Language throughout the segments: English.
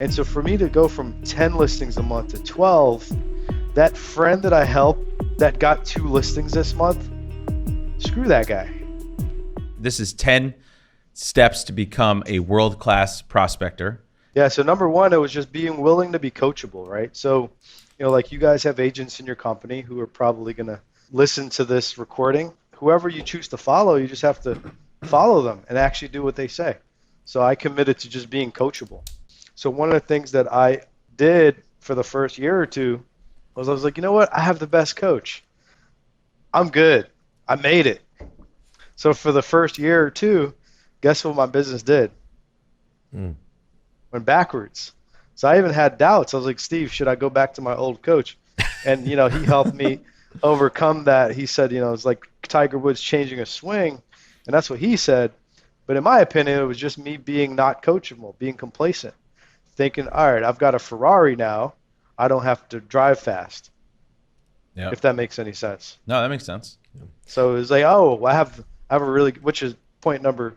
And so for me to go from 10 listings a month to 12, that friend that I helped that got 2 listings this month, screw that guy. This is 10 steps to become a world-class prospector. Yeah, so number one, it was just being willing to be coachable, right? So, like you guys have agents in your company who are probably going to listen to this recording. Whoever you choose to follow, you just have to follow them and actually do what they say. So I committed to just being coachable. So one of the things that I did for the first year or two was I was like, you know what? I have the best coach. I'm good. I made it. So for the first year or two, guess what my business did? Went backwards. So I even had doubts. I was like, Steve, should I go back to my old coach? And, he helped me overcome that. He said, it's like Tiger Woods changing a swing. And that's what he said. But in my opinion, it was just me being not coachable, being complacent, thinking, all right, I've got a Ferrari now. I don't have to drive fast. Yeah. If that makes any sense. No, that makes sense. So it was like, oh, I have a really, which is point number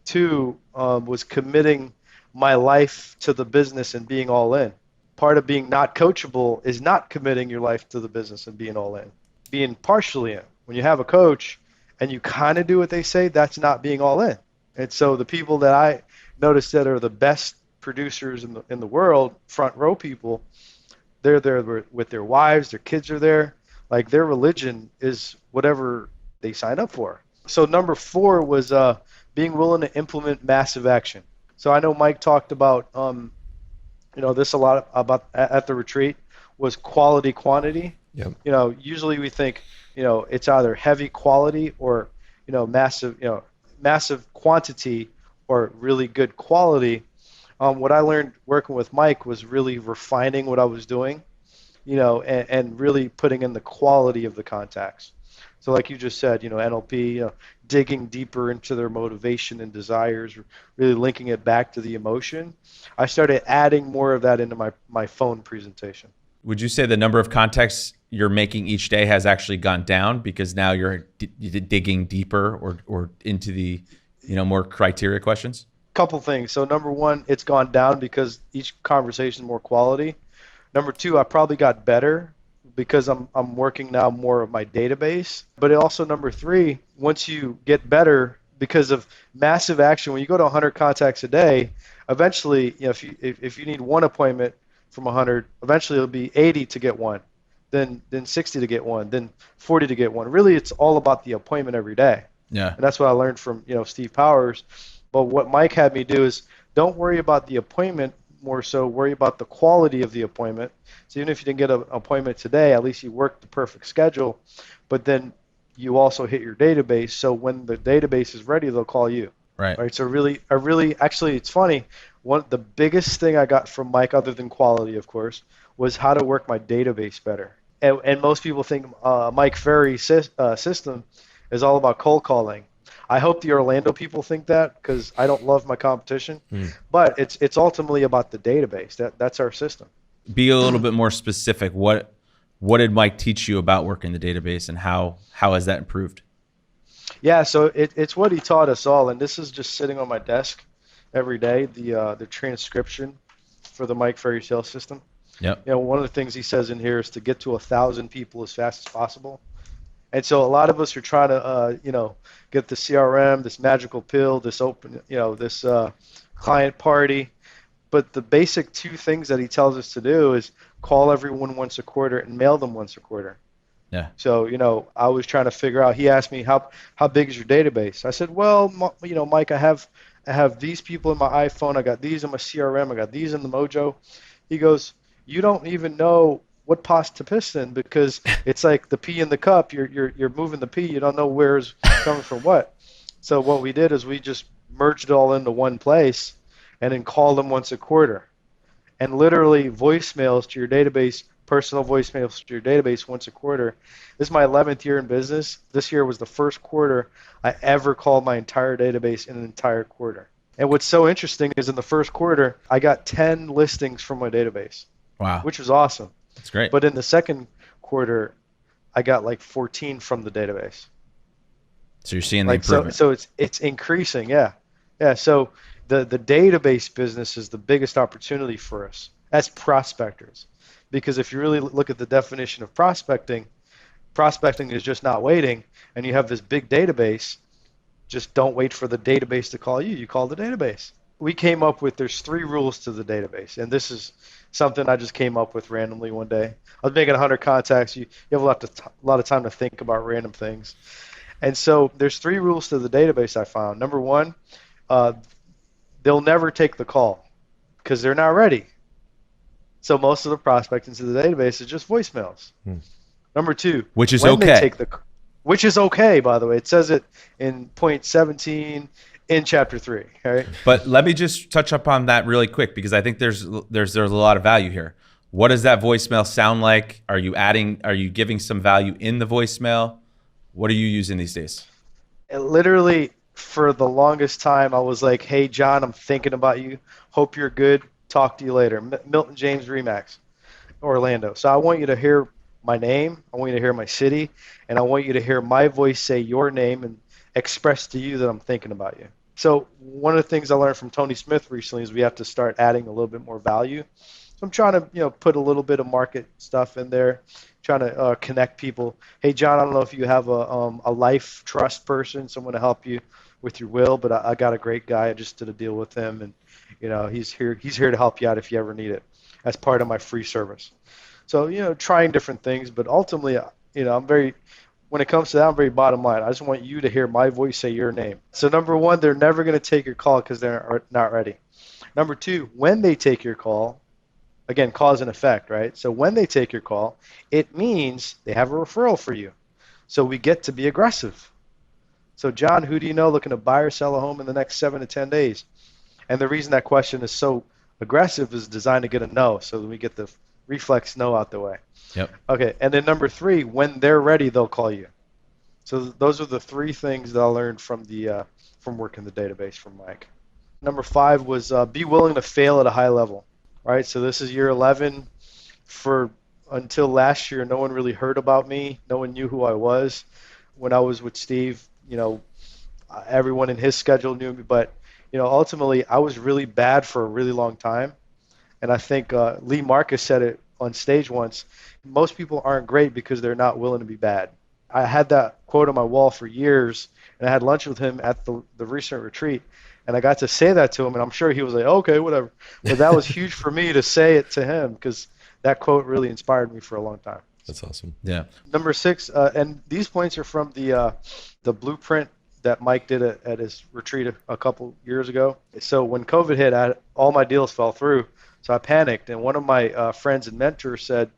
2, was committing my life to the business and being all in. Part of being not coachable is not committing your life to the business and being all in. Being partially in. When you have a coach and you kind of do what they say, that's not being all in. And so the people that I noticed that are the best producers in the world, front row people, they're there with their wives, their kids are there. Like their religion is whatever they sign up for. So number 4 was being willing to implement massive action. So I know Mike talked about, this a lot about at the retreat was quality quantity. Yep. Usually we think, it's either heavy quality or, massive quantity or really good quality. What I learned working with Mike was really refining what I was doing, and really putting in the quality of the contacts. So like you just said, NLP, digging deeper into their motivation and desires, really linking it back to the emotion. I started adding more of that into my phone presentation. Would you say the number of contacts you're making each day has actually gone down because now you're digging deeper or into the, more criteria questions? Couple things. So number 1, it's gone down because each conversation is more quality. Number 2, I probably got better because I'm working now more of my database. But also number 3, once you get better because of massive action, when you go to 100 contacts a day, eventually, if you need one appointment from 100, eventually it'll be 80 to get one, then 60 to get one, then 40 to get one. Really, it's all about the appointment every day. Yeah. And that's what I learned from Steve Powers. But what Mike had me do is don't worry about the appointment, more so worry about the quality of the appointment. So even if you didn't get an appointment today, at least you worked the perfect schedule, but then you also hit your database. So when the database is ready, they'll call you. Right. So actually, it's funny. The biggest thing I got from Mike, other than quality, of course, was how to work my database better. And most people think Mike Ferry's system is all about cold calling. I hope the Orlando people think that because I don't love my competition, but it's ultimately about the database. That's our system. Be a little bit more specific. What did Mike teach you about working the database, and how has that improved? Yeah, so it's what he taught us all, and this is just sitting on my desk every day. The transcription for the Mike Ferry sales system. Yep. One of the things he says in here is to get to 1,000 people as fast as possible. And so a lot of us are trying to, get the CRM, this magical pill, this open, this client party. But the basic 2 things that he tells us to do is call everyone once a quarter and mail them once a quarter. Yeah. So, I was trying to figure out, he asked me, how big is your database? I said, well, Mike, I have these people in my iPhone. I got these in my CRM. I got these in the Mojo. He goes, you don't even know what pots to piston because it's like the pea in the cup. You're moving the pea. You don't know where's coming from what. So what we did is we just merged it all into one place and then called them once a quarter. And literally voicemails to your database, personal voicemails to your database once a quarter. This is my 11th year in business. This year was the first quarter I ever called my entire database in an entire quarter. And what's so interesting is in the first quarter, I got 10 listings from my database. Wow. Which was awesome. That's great. But in the second quarter, I got like 14 from the database. So you're seeing the improvement. So it's increasing, yeah. Yeah, so The database business is the biggest opportunity for us as prospectors, because if you really look at the definition of prospecting, prospecting is just not waiting, and you have this big database. Just don't wait for the database to call you. You call the database. We came up with there's 3 rules to the database, and this is something I just came up with randomly one day. I was making 100 contacts. You have a lot of time to think about random things, and so there's 3 rules to the database I found. Number one, uh, they'll never take the call because they're not ready. So most of the prospecting to the database is just voicemails. Number two, Which is when they okay. take the, which is okay, by the way. It says it in point 17 in chapter 3. Right? But let me just touch upon that really quick, because I think there's a lot of value here. What does that voicemail sound like? Are you giving some value in the voicemail? What are you using these days? It literally, for the longest time, I was like, "Hey, John, I'm thinking about you. Hope you're good. Talk to you later." Milton James Remax, Orlando. So I want you to hear my name. I want you to hear my city, and I want you to hear my voice say your name and express to you that I'm thinking about you. So one of the things I learned from Tony Smith recently is we have to start adding a little bit more value. So I'm trying to, put a little bit of market stuff in there, trying to connect people. Hey, John, I don't know if you have a life trust person, someone to help you with your will, but I got a great guy. I just did a deal with him, and he's here to help you out if you ever need it, as part of my free service. So trying different things, but ultimately, when it comes to that, I'm very bottom line. I just want you to hear my voice say your name. So number one, they're never going to take your call because they're not ready. Number two, when they take your call, again, cause and effect, right? So when they take your call, it means they have a referral for you. So we get to be aggressive. So John, who do you know looking to buy or sell a home in the next 7 to 10 days? And the reason that question is so aggressive is designed to get a no, so that we get the reflex no out the way. Yep. Okay, and then number 3, when they're ready, they'll call you. So those are the 3 things that I learned from from working the database from Mike. Number 5 was be willing to fail at a high level. Right, so this is year 11. Until last year, no one really heard about me. No one knew who I was. When I was with Steve, everyone in his schedule knew me. But ultimately, I was really bad for a really long time. And I think Lee Marcus said it on stage once. Most people aren't great because they're not willing to be bad. I had that quote on my wall for years, and I had lunch with him at the recent retreat. And I got to say that to him, and I'm sure he was like, okay, whatever. But that was huge for me to say it to him, because that quote really inspired me for a long time. That's awesome. Yeah. Number 6, and these points are from the blueprint that Mike did at his retreat a couple years ago. So when COVID hit, all my deals fell through, so I panicked. And one of my friends and mentors said,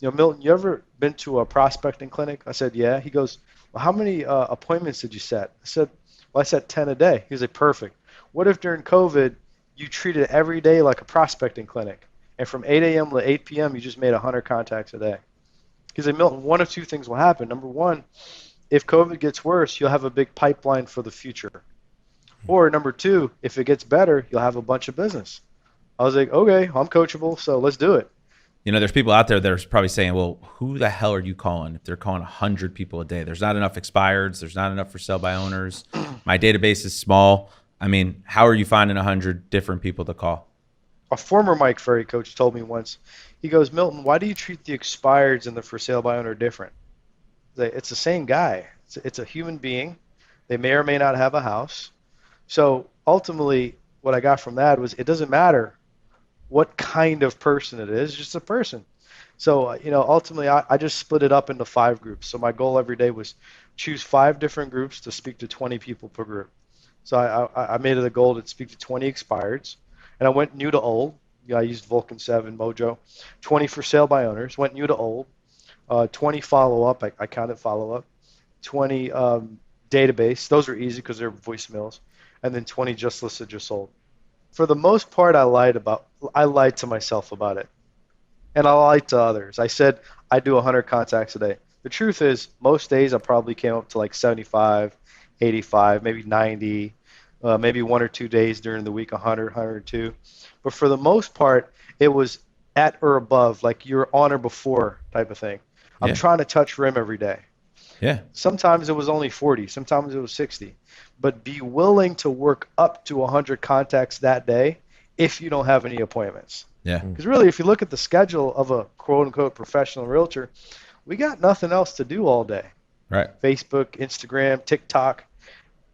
Milton, you ever been to a prospecting clinic? I said, yeah. He goes, well, how many appointments did you set? I said, well, I set 10 a day. He was like, perfect. What if during COVID you treated every day like a prospecting clinic, and from 8 a.m. to 8 p.m. you just made 100 contacts a day? He's like, Milton, one of 2 things will happen. Number one, if COVID gets worse, you'll have a big pipeline for the future. Or number 2, if it gets better, you'll have a bunch of business. I was like, okay, I'm coachable, so let's do it. There's people out there that are probably saying, well, who the hell are you calling if they're calling 100 people a day? There's not enough expireds. There's not enough for sale by owners. My database is small. I mean, how are you finding 100 different people to call? A former Mike Ferry coach told me once, he goes, Milton, why do you treat the expireds and the for sale by owner different? It's the same guy. It's a human being. They may or may not have a house. So ultimately, what I got from that was it doesn't matter what kind of person it is, just a person. So, ultimately, I just split it up into 5 groups. So my goal every day was choose 5 different groups to speak to 20 people per group. So I made it a goal to speak to 20 expireds. And I went new to old. I used Vulcan 7, Mojo. 20 for sale by owners, went new to old. 20 follow-up, I counted follow-up. 20 database, those are easy because they're voicemails. And then 20 just listed, just sold. For the most part, I lied to myself about it. And I lied to others. I said I do 100 contacts a day. The truth is, most days I probably came up to like 75, 85, maybe 90, maybe 1 or 2 days during the week, 100, 102. But for the most part, it was at or above, like you're on or before type of thing. I'm trying to touch rim every day. Yeah. Sometimes it was only 40. Sometimes it was 60. but be willing to work up to 100 contacts that day if you don't have any appointments. Yeah. Because really, if you look at the schedule of a quote unquote professional realtor, we got nothing else to do all day. Right. Facebook, Instagram, TikTok,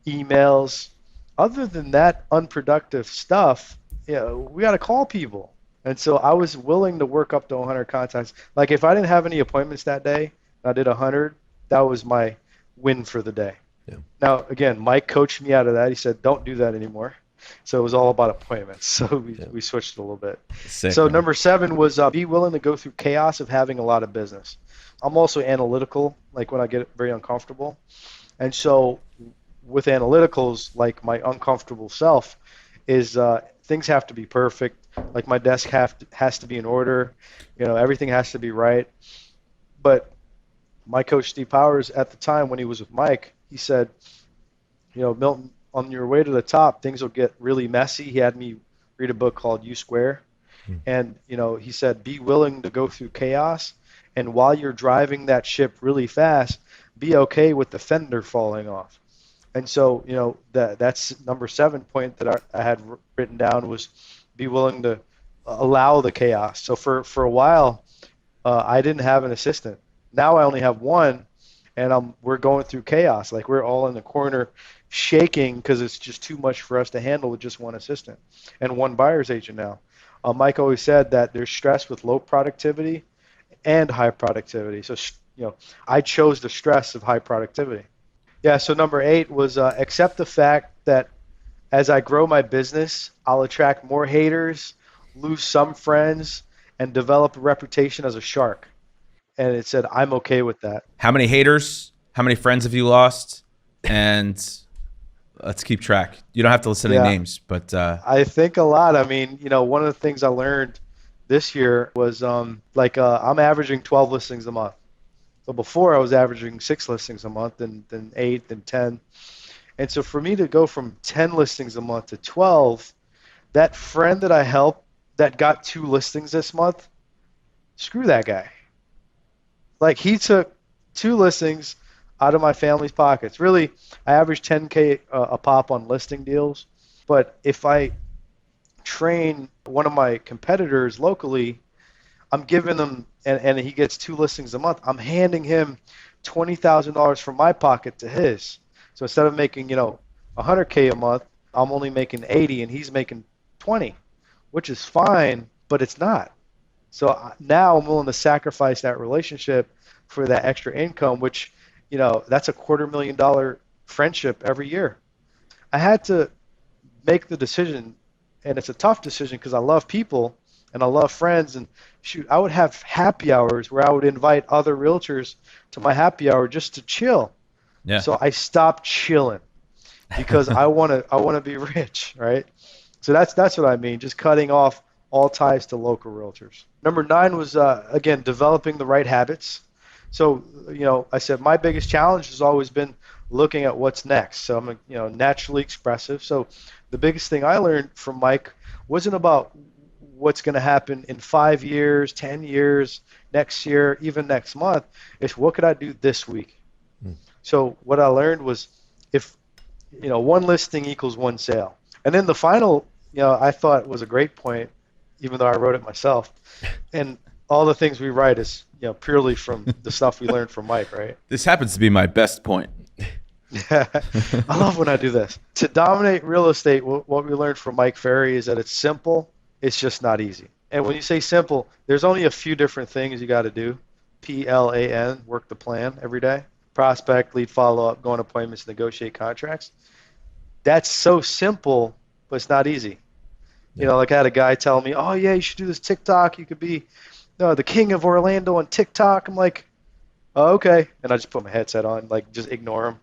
emails. Other than that unproductive stuff, we got to call people. And so I was willing to work up to 100 contacts. Like if I didn't have any appointments that day, I did 100, that was my win for the day. Yeah. Now, again, Mike coached me out of that. He said, don't do that anymore. So it was all about appointments. So we switched a little bit. Sick, so man. number 7 was be willing to go through chaos of having a lot of business. I'm also analytical, like when I get very uncomfortable. And so with analyticals, like my uncomfortable self, is things have to be perfect. Like my desk has to be in order. Everything has to be right. But my coach, Steve Powers, at the time when he was with Mike, he said, Milton, on your way to the top, things will get really messy. He had me read a book called U Square. And, he said, be willing to go through chaos. And while you're driving that ship really fast, be okay with the fender falling off. And so, that's number 7 point that I had written down was be willing to allow the chaos. So for a while, I didn't have an assistant. Now I only have one, and we're going through chaos. Like we're all in the corner shaking because it's just too much for us to handle with just one assistant and one buyer's agent now. Mike always said that there's stress with low productivity and high productivity. So, I chose the stress of high productivity. Yeah, so number 8 was accept the fact that as I grow my business, I'll attract more haters, lose some friends, and develop a reputation as a shark. And it said, I'm okay with that. How many haters? How many friends have you lost? And let's keep track. You don't have to listen to names, but I think a lot. I mean, one of the things I learned this year was I'm averaging 12 listings a month. So before I was averaging 6 listings a month, then 8, then 10. And so for me to go from 10 listings a month to 12, that friend that I helped that got 2 listings this month, screw that guy. Like he took 2 listings out of my family's pockets. Really, I average 10K a pop on listing deals. But if I train one of my competitors locally, I'm giving them, and he gets 2 listings a month, I'm handing him $20,000 from my pocket to his. So instead of making, 100K a month, I'm only making 80 and he's making 20, which is fine, but it's not. So now I'm willing to sacrifice that relationship for that extra income, which, that's a $250,000 friendship every year. I had to make the decision, and it's a tough decision because I love people and I love friends. And shoot, I would have happy hours where I would invite other realtors to my happy hour just to chill. yeah. So I stopped chilling because I want to be rich, right? So that's what I mean, just cutting off all ties to local realtors. Number 9 was, again, developing the right habits. So, I said my biggest challenge has always been looking at what's next. So I'm, naturally expressive. So the biggest thing I learned from Mike wasn't about what's going to happen in 5 years, 10 years, next year, even next month. It's what could I do this week? So what I learned was if, 1 listing equals 1 sale. And then the final, I thought was a great point, even though I wrote it myself. And all the things we write is, purely from the stuff we learned from Mike, right? This happens to be my best point. I love when I do this. To dominate real estate, what we learned from Mike Ferry is that it's simple, it's just not easy. And when you say simple, there's only a few different things you got to do. PLAN, work the plan every day. Prospect, lead follow-up, go on appointments, negotiate contracts. That's so simple, but it's not easy. Like I had a guy tell me, oh, yeah, you should do this TikTok. You could be the king of Orlando on TikTok. I'm like, oh, okay. And I just put my headset on, like just ignore him.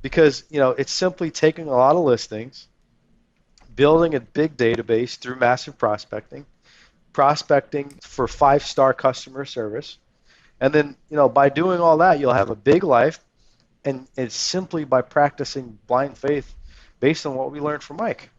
Because, it's simply taking a lot of listings, building a big database through massive prospecting for 5-star customer service. And then, by doing all that, you'll have a big life. And it's simply by practicing blind faith based on what we learned from Mike.